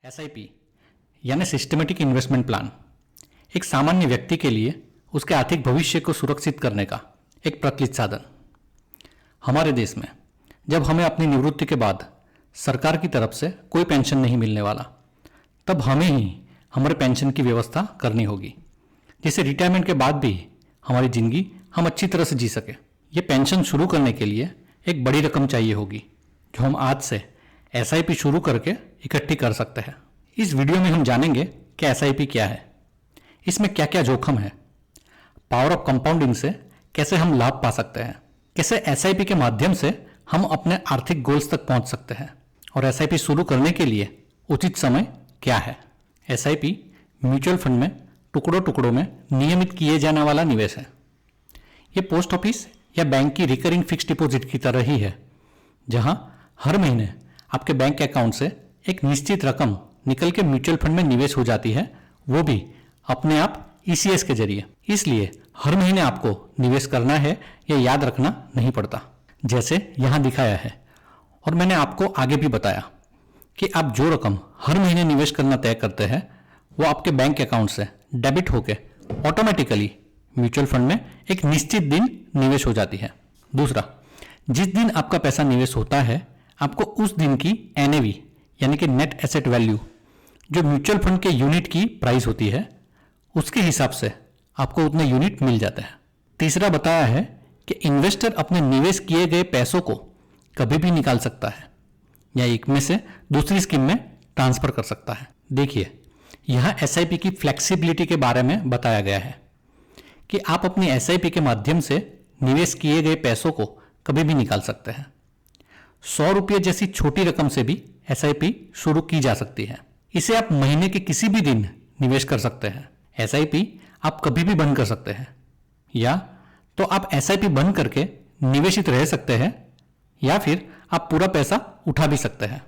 SIP यानी systematic investment plan एक सामान्य व्यक्ति के लिए उसके आर्थिक भविष्य को सुरक्षित करने का एक प्रचलित साधन। हमारे देश में जब हमें अपनी निवृत्ति के बाद सरकार की तरफ से कोई पेंशन नहीं मिलने वाला, तब हमें ही हमारे पेंशन की व्यवस्था करनी होगी, जिससे रिटायरमेंट के बाद भी हमारी ज़िंदगी हम अच्छी तरह से जी सके। ये पेंशन शुरू करने के लिए एक बड़ी रकम चाहिए होगी, जो हम आज से एसआईपी शुरू करके इकट्ठी कर सकते हैं। इस वीडियो में हम जानेंगे कि एसआईपी क्या है, इसमें क्या क्या जोखिम है, पावर ऑफ कंपाउंडिंग से कैसे हम लाभ पा सकते हैं, कैसे एसआईपी के माध्यम से हम अपने आर्थिक गोल्स तक पहुंच सकते हैं, और एसआईपी शुरू करने के लिए उचित समय क्या है। एसआईपी म्यूचुअल फंड में टुकड़ों टुकड़ों में नियमित किए जाने वाला निवेश है। ये पोस्ट ऑफिस या बैंक की रिकरिंग फिक्स डिपॉजिट की तरह ही है, जहां हर महीने आपके बैंक अकाउंट से एक निश्चित रकम निकल के म्यूचुअल फंड में निवेश हो जाती है, वो भी अपने आप ईसीएस के जरिए। इसलिए हर महीने आपको निवेश करना है, यह याद रखना नहीं पड़ता, जैसे यहाँ दिखाया है। और मैंने आपको आगे भी बताया कि आप जो रकम हर महीने निवेश करना तय करते हैं, वो आपके बैंक अकाउंट से डेबिट होकर ऑटोमेटिकली म्यूचुअल फंड में एक निश्चित दिन निवेश हो जाती है। दूसरा, जिस दिन आपका पैसा निवेश होता है, आपको उस दिन की एनएवी यानी कि नेट एसेट वैल्यू, जो म्यूचुअल फंड के यूनिट की प्राइस होती है, उसके हिसाब से आपको उतने यूनिट मिल जाते हैं। तीसरा बताया है कि इन्वेस्टर अपने निवेश किए गए पैसों को कभी भी निकाल सकता है या एक में से दूसरी स्कीम में ट्रांसफर कर सकता है। देखिए, यहाँ एसआईपी की फ्लेक्सिबिलिटी के बारे में बताया गया है कि आप अपनी एसआईपी के माध्यम से निवेश किए गए पैसों को कभी भी निकाल सकते हैं। 100 रुपये जैसी छोटी रकम से भी एसआईपी शुरू की जा सकती है। इसे आप महीने के किसी भी दिन निवेश कर सकते हैं। एसआईपी आप कभी भी बंद कर सकते हैं, या तो आप एसआईपी बंद करके निवेशित रह सकते हैं, या फिर आप पूरा पैसा उठा भी सकते हैं।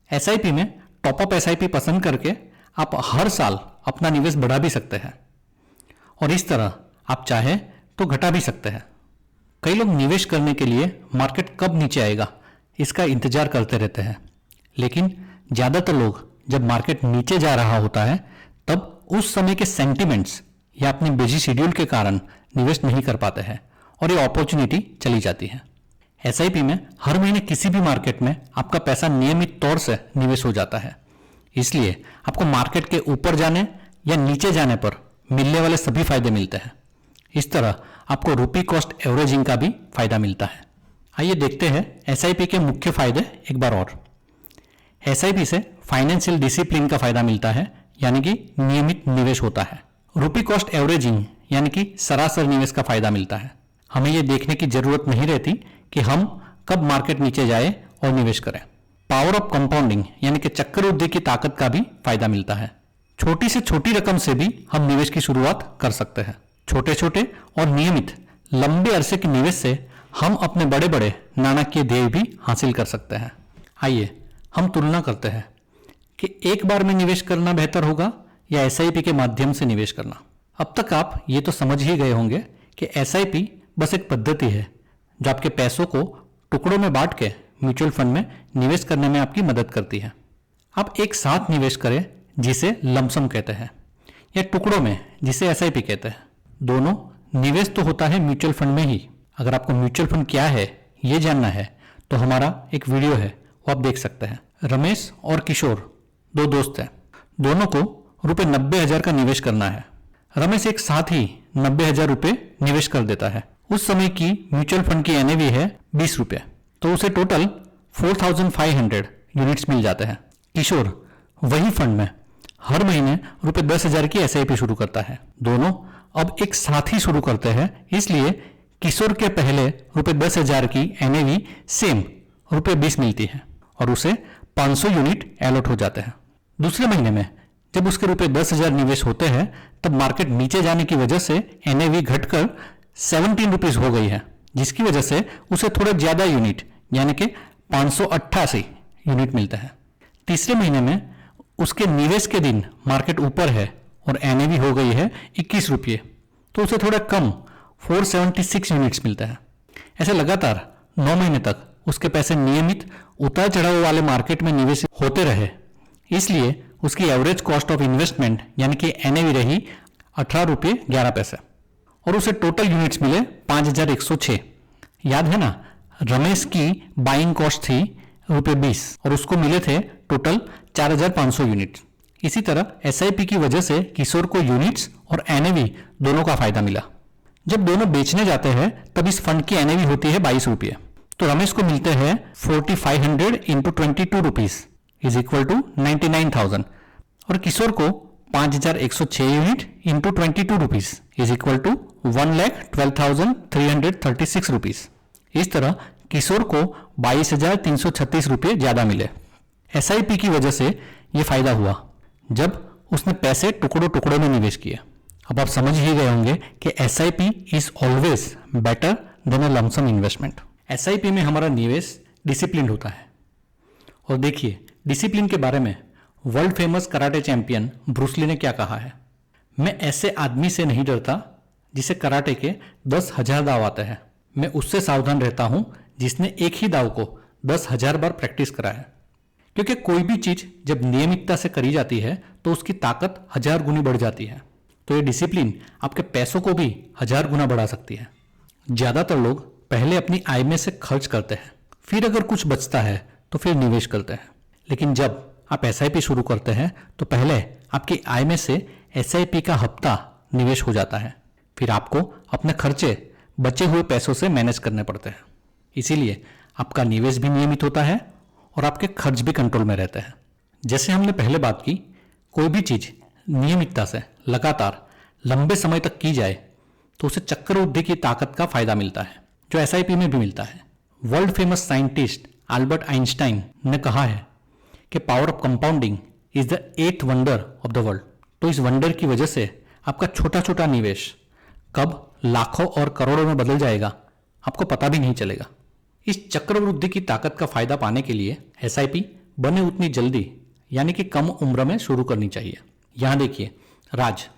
एसआईपी में टॉपअप एसआईपी पसंद करके आप हर साल अपना निवेश बढ़ा भी सकते हैं, और इस तरह आप चाहें तो घटा भी सकते हैं। कई लोग निवेश करने के लिए मार्केट कब नीचे आएगा इसका इंतजार करते रहते हैं, लेकिन ज़्यादातर लोग जब मार्केट नीचे जा रहा होता है, तब उस समय के सेंटिमेंट्स या अपने बिजी शेड्यूल के कारण निवेश नहीं कर पाते हैं, और ये अपॉर्चुनिटी चली जाती है। एसआईपी में हर महीने किसी भी मार्केट में आपका पैसा नियमित तौर से निवेश हो जाता है, इसलिए आपको मार्केट के ऊपर जाने या नीचे जाने पर मिलने वाले सभी फायदे मिलते हैं। इस तरह आपको रुपी कॉस्ट एवरेजिंग का भी फायदा मिलता है। आइए देखते हैं एसआईपी के मुख्य फायदे एक बार और। एसआईपी से फाइनेंशियल डिसिप्लिन का फायदा मिलता है, यानी कि नियमित निवेश होता है। रुपी कॉस्ट एवरेजिंग यानी कि सरासर निवेश का फायदा मिलता है। हमें यह देखने की जरूरत नहीं रहती कि हम कब मार्केट नीचे जाए और निवेश करें। पावर ऑफ कंपाउंडिंग यानी कि चक्रवृद्धि की ताकत का भी फायदा मिलता है। छोटी से छोटी रकम से भी हम निवेश की शुरुआत कर सकते हैं। छोटे छोटे और नियमित लंबे अरसे के निवेश से हम अपने बड़े बड़े नाणकीय ध्येय भी हासिल कर सकते हैं। आइए हम तुलना करते हैं कि एक बार में निवेश करना बेहतर होगा या एसआईपी के माध्यम से निवेश करना। अब तक आप ये तो समझ ही गए होंगे कि एसआईपी बस एक पद्धति है जो आपके पैसों को टुकड़ों में बांट के म्यूचुअल फंड में निवेश करने में आपकी मदद करती है। आप एक साथ निवेश करें जिसे लमसम कहते हैं, या टुकड़ों में जिसे एसआईपी कहते हैं। दोनों निवेश तो होता है म्यूचुअल फंड में ही। अगर आपको म्यूचुअल फंड क्या है ये जानना है तो हमारा एक वीडियो है, वो आप देख सकते हैं। रमेश और किशोर दो दोस्त हैं। दोनों को रुपये 90,000 का निवेश करना है। रमेश एक साथ ही 90,000 रुपये निवेश कर देता है। उस समय की म्यूचुअल फंड की एनएवी है 20 रुपये, तो उसे टोटल 4,500 यूनिट्स मिल जाते हैं। किशोर वही फंड में हर महीने रुपये 10,000 की एसआईपी शुरू करता है। दोनों अब एक साथ ही शुरू करते हैं, इसलिए किशोर के पहले रुपये 10,000 की एनएवी सेम रुपये 20 मिलती है, और उसे 500 यूनिट अलॉट हो जाते हैं। दूसरे महीने में जब उसके रुपये 10,000 निवेश होते हैं, तब मार्केट नीचे जाने की वजह से एनएवी घटकर 17 रुपीज हो गई है, जिसकी वजह से उसे थोड़े ज्यादा यूनिट यानी कि 588 यूनिट मिलते हैं। तीसरे महीने में उसके निवेश के दिन मार्केट ऊपर है और एनएवी हो गई है 21 रुपये, तो उसे थोड़ा कम 476 यूनिट्स मिलते हैं। ऐसे लगातार 9 महीने तक उसके पैसे नियमित उतार चढ़ाव वाले मार्केट में निवेश होते रहे, इसलिए उसकी एवरेज कॉस्ट ऑफ इन्वेस्टमेंट यानी कि एनएवी रही 18 रुपये 11 पैसे और उसे टोटल यूनिट्स मिले 5106। याद है ना, रमेश की बाइंग कॉस्ट थी ₹20 और उसको मिले थे टोटल 4500 यूनिट। इसी तरह एसआईपी की वजह से किशोर को यूनिट्स और एनएवी दोनों का फायदा मिला। जब दोनों बेचने जाते हैं तब इस फंड की एनएवी होती है 22 रुपये, तो रमेश को मिलते हैं 4500 into 22 rupees is equal to 99,000 और किशोर को 5106 unit into 22 rupees is equal to 1,12,336 rupees. इस तरह किशोर को 22,336 रुपये ज्यादा मिले। एसआईपी की वजह से यह फायदा हुआ जब उसने पैसे टुकड़ों टुकड़ों में निवेश किए। अब आप समझ ही गए होंगे कि SIP is always better than a lump sum investment. SIP में हमारा निवेश डिसिप्लिन होता है। और देखिए डिसिप्लिन के बारे में world famous karate champion Bruce Lee ने क्या कहा है। मैं ऐसे आदमी से नहीं डरता जिसे कराटे के 10,000 दाव आते हैं। मैं उससे सावधान रहता हूं जिसने एक ही दाव को 10,000 बार प्रैक्टिस करा है। क्योंकि कोई भी चीज जब नियमितता से करी जाती है तो उसकी ताकत 1000 गुनी बढ़ जाती है। तो ये डिसिप्लिन आपके पैसों को भी 1000 गुना बढ़ा सकती है। ज्यादातर लोग पहले अपनी आय में से खर्च करते हैं, फिर अगर कुछ बचता है तो फिर निवेश करते हैं। लेकिन जब आप एसआईपी शुरू करते हैं तो पहले आपकी आय में से एसआईपी का हफ्ता निवेश हो जाता है, फिर आपको अपने खर्चे बचे हुए पैसों से मैनेज करने पड़ते हैं। इसीलिए आपका निवेश भी नियमित होता है और आपके खर्च भी कंट्रोल में रहते हैं। जैसे हमने पहले बात की, कोई भी चीज नियमितता से लगातार लंबे समय तक की जाए तो उसे चक्रवृद्धि की ताकत का फायदा मिलता है, जो एसआईपी में भी मिलता है। World famous scientist Albert Einstein ने कहा है कि power of compounding is the 8th wonder of the world. तो इस वंडर की वजह से आपका छोटा छोटा निवेश कब लाखों और करोड़ों में बदल जाएगा आपको पता भी नहीं चलेगा। इस चक्रवृद्धि की ताकत का फायदा पाने के लिए एसआईपी बने उतनी जल्दी यानी कि कम उम्र में शुरू करनी चाहिए। यहां देखिए, राज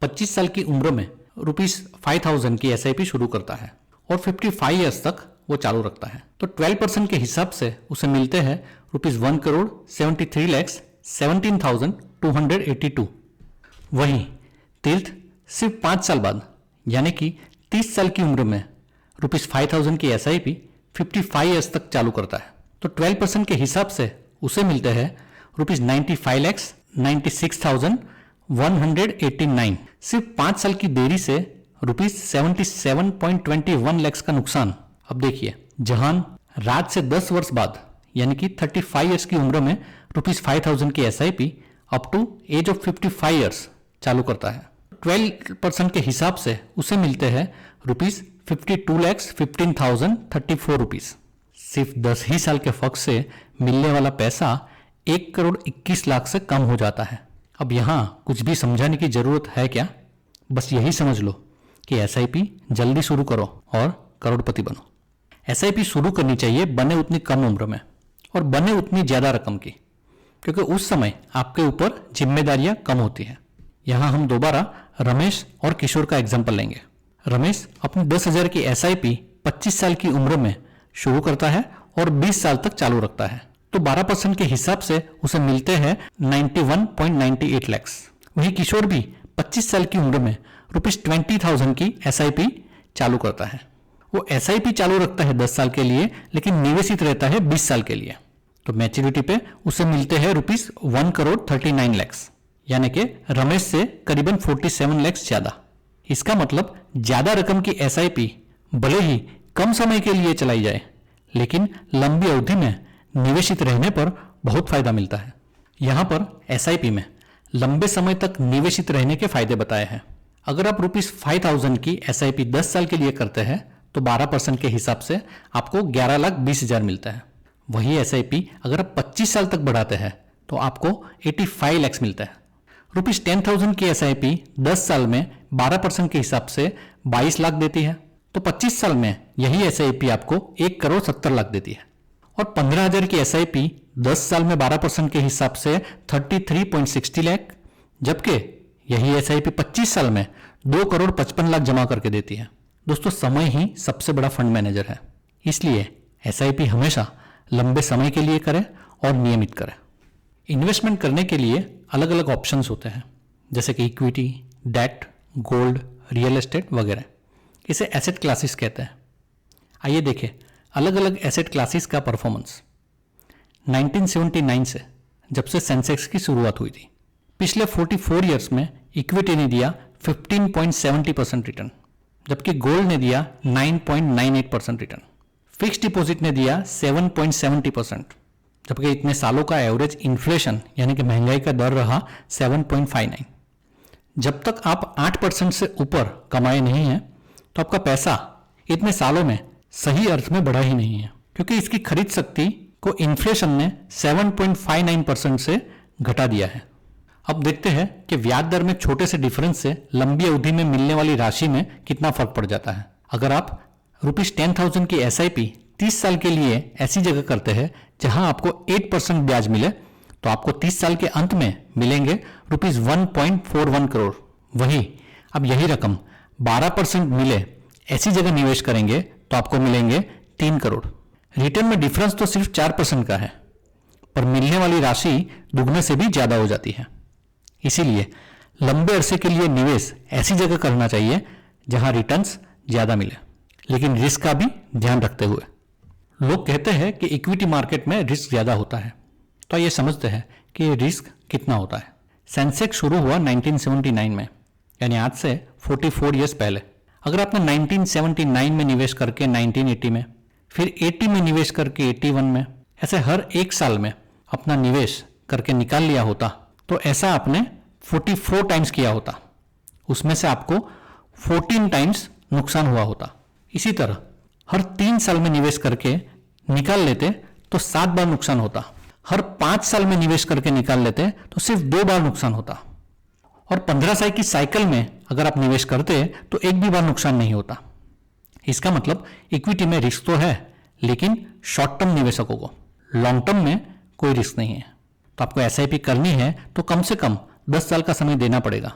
25 साल की उम्र में ₹5,000 की एसआईपी शुरू करता है और 55 ईयर्स तक वो चालू रखता है। तो 12% के हिसाब से उसे मिलते हैं ₹1,73,17,282। वहीं तीर्थ सिर्फ 5 साल बाद यानी कि 30 साल की उम्र में ₹5,000 की एसआईपी 55 ईयर्स तक चालू करता है। तो 12% के हिसाब से उसे मिलते हैं ₹95,96,189। सिर्फ 5 साल की देरी से ₹77.21 लाख का नुकसान। अब देखिए, जहां राज से 10 वर्ष बाद यानी कि 35 ईयर्स की उम्र में ₹5,000 की SIP up to age of 55 years चालू करता है। 12% के हिसाब से उसे मिलते हैं ₹52,15,034। सिर्फ 10 ही साल के फर्क से मिलने वाला पैसा 1,21 लाख से कम हो जाता है। अब यहां कुछ भी समझाने की जरूरत है क्या? बस यही समझ लो कि एसआईपी जल्दी शुरू करो और करोड़पति बनो। एसआईपी शुरू करनी चाहिए बने उतनी कम उम्र में और बने उतनी ज्यादा रकम की, क्योंकि उस समय आपके ऊपर जिम्मेदारियां कम होती हैं। यहां हम दोबारा रमेश और किशोर का एग्जाम्पल लेंगे। रमेश अपनी 10,000 की एसआईपी 25 साल की उम्र में शुरू करता है और 20 साल तक चालू रखता है। तो 12% के हिसाब से उसे मिलते हैं 91.98 लाख। वही किशोर भी 25 साल की उम्र में ₹20,000 की एसआईपी चालू करता है। वो एसआईपी चालू रखता है 10 साल के लिए, लेकिन निवेशित रहता है 20 साल के लिए। तो मैच्योरिटी पे उसे मिलते हैं ₹1,39 लाख, यानी कि रमेश से करीबन 47 लाख ज्यादा। इसका मतलब ज्यादा रकम की एसआईपी भले ही कम समय के लिए चलाई जाए, लेकिन लंबी अवधि में निवेशित रहने पर बहुत फायदा मिलता है। यहां पर एसआईपी में लंबे समय तक निवेशित रहने के फायदे बताए हैं। अगर आप ₹5,000 की एसआईपी 10 साल के लिए करते हैं तो 12% के हिसाब से आपको 11,20,000 मिलता है। वही एसआईपी अगर आप 25 साल तक बढ़ाते हैं तो आपको 85 लाख मिलता है। ₹10,000 की एसआईपी 10 साल में 12% के हिसाब से 22 लाख देती है। तो 25 साल में यही एसआईपी आपको 1,70,00,000 देती है। और 15,000 की एसआईपी 10 साल में 12% के हिसाब से 33.60 लाख, जबकि यही एसआईपी 25 साल में 2,55,00,000 जमा करके देती है। दोस्तों, समय ही सबसे बड़ा फंड मैनेजर है, इसलिए एसआईपी हमेशा लंबे समय के लिए करें और नियमित करें। इन्वेस्टमेंट करने के लिए अलग अलग ऑप्शंस होते हैं, जैसे कि equity, debt, gold, real estate वगैरह। इसे एसेट क्लासेस कहते हैं। आइए देखें अलग अलग एसेट क्लासेस का परफॉर्मेंस। 1979 से, जब से सेंसेक्स की शुरुआत हुई थी, पिछले 44 ईयर्स में इक्विटी ने दिया 15.70% रिटर्न, जबकि गोल्ड ने दिया 9.98% रिटर्न। फिक्स डिपॉजिट ने दिया 7.70%, जबकि इतने सालों का एवरेज इन्फ्लेशन यानी कि महंगाई का दर रहा 7.59। जब तक आप 8% से ऊपर कमाए नहीं हैं तो आपका पैसा इतने सालों में सही अर्थ में बढ़ा ही नहीं है, क्योंकि इसकी खरीद शक्ति को इन्फ्लेशन ने 7.59% से घटा दिया है। अब देखते हैं कि ब्याज दर में छोटे से डिफरेंस से लंबी अवधि में मिलने वाली राशि में कितना फर्क पड़ जाता है। अगर आप ₹10,000 की SIP 30 साल के लिए ऐसी जगह करते हैं जहां आपको 8% ब्याज मिले, तो आपको 30 साल के अंत में मिलेंगे ₹1.41 करोड़। वही अब यही रकम 12% मिले ऐसी जगह निवेश करेंगे तो आपको मिलेंगे 3 करोड़। रिटर्न में डिफरेंस तो सिर्फ 4% का है, पर मिलने वाली राशि दुगने से भी ज्यादा हो जाती है। इसीलिए लंबे अरसे के लिए निवेश ऐसी जगह करना चाहिए जहां रिटर्न्स ज्यादा मिले, लेकिन रिस्क का भी ध्यान रखते हुए। लोग कहते हैं कि इक्विटी मार्केट में रिस्क ज्यादा होता है, तो ये समझते हैं कि रिस्क कितना होता है। सेंसेक्स शुरू हुआ 1979 में, यानी आज से 44 ईयर्स पहले। अगर आपने 1979 में निवेश करके 1980 में, फिर 80 में निवेश करके 81 में, ऐसे हर एक साल में अपना निवेश करके निकाल लिया होता, तो ऐसा आपने 44 टाइम्स किया होता। उसमें से आपको 14 टाइम्स नुकसान हुआ होता। इसी तरह हर 3 साल में निवेश करके निकाल लेते तो 7 बार नुकसान होता। हर 5 साल में निवेश करके निकाल लेते तो सिर्फ 2 बार नुकसान होता। और 15 साल की साइकिल में अगर आप निवेश करते तो एक भी बार नुकसान नहीं होता। इसका मतलब इक्विटी में रिस्क तो है, लेकिन शॉर्ट टर्म निवेशकों को, लॉन्ग टर्म में कोई रिस्क नहीं है। तो आपको SIP करनी है तो कम से कम 10 साल का समय देना पड़ेगा।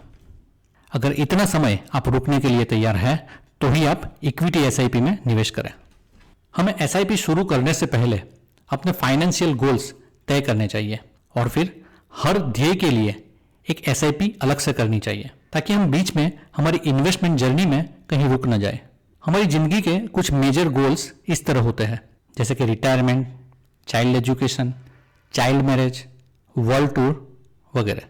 अगर इतना समय आप रुकने के लिए तैयार है तो ही आप इक्विटी SIP में निवेश करें। हमें SIP शुरू करने से पहले अपने फाइनेंशियल गोल्स तय करने चाहिए और फिर हर ध्येय के लिए एक SIP अलग से करनी चाहिए, ताकि हम बीच में हमारी इन्वेस्टमेंट जर्नी में कहीं रुक न जाए। हमारी जिंदगी के कुछ मेजर गोल्स इस तरह होते हैं, जैसे कि retirement, child education, child marriage, world tour वगैरह।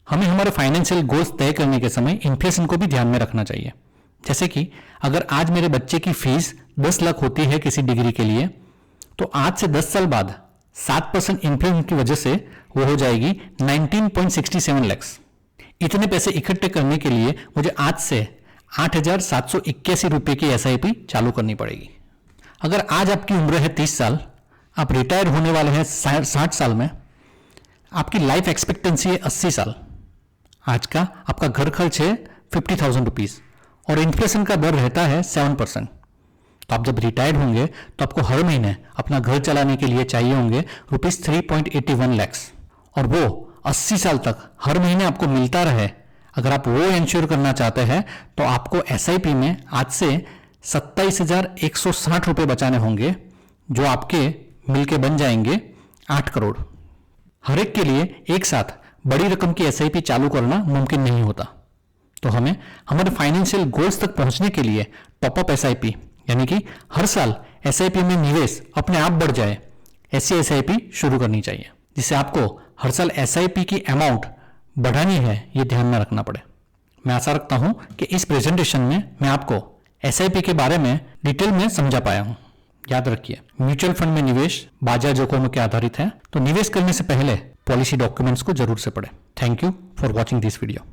हमें हमारे फाइनेंशियल गोल्स तय करने के समय इन्फ्लेशन को भी ध्यान में रखना चाहिए। जैसे कि अगर आज मेरे बच्चे की फीस 10 लाख होती है किसी डिग्री के लिए, तो आज से 10 साल बाद 7% इन्फ्लेशन की वजह से वो हो जाएगी 19.67 लाख। इतने पैसे इकट्ठे करने के लिए मुझे आज से 8,781 रुपये की SIP चालू करनी पड़ेगी। अगर आज आपकी उम्र है 30 साल, आप रिटायर होने वाले हैं 60 साल में, आपकी लाइफ एक्सपेक्टेंसी है 80 साल, आज का आपका घर खर्च है 50,000 रुपीज और इन्फ्लेशन का दर रहता है 7%। तो आप जब रिटायर्ड होंगे तो आपको हर महीने अपना घर चलाने के लिए चाहिए होंगे ₹3.81 लाख, और वो 80 साल तक हर महीने आपको मिलता रहे। अगर आप वो इंश्योर करना चाहते हैं तो आपको SIP में आज से 27,160 रुपये बचाने होंगे, जो आपके मिलके बन जाएंगे 8 करोड़। हर एक के लिए एक साथ बड़ी रकम की SIP चालू करना मुमकिन नहीं होता। तो हमें हमारे फाइनेंशियल गोल्स तक पहुंचने के लिए टॉपअप SIP, यानी कि हर साल SIP में निवेश अपने आप बढ़ जाए, ऐसी SIP शुरू करनी चाहिए, जिससे आपको हर साल SIP की अमाउंट बढ़ानी है, ये ध्यान में रखना पड़े। मैं आशा रखता हूं कि इस प्रेजेंटेशन में मैं आपको SIP के बारे में डिटेल में समझा पाया हूं। याद रखिए, म्यूचुअल फंड में निवेश बाजार जोखिमों के आधारित है, तो निवेश करने से पहले पॉलिसी डॉक्यूमेंट्स को जरूर से पढ़ें। Thank you for watching this video.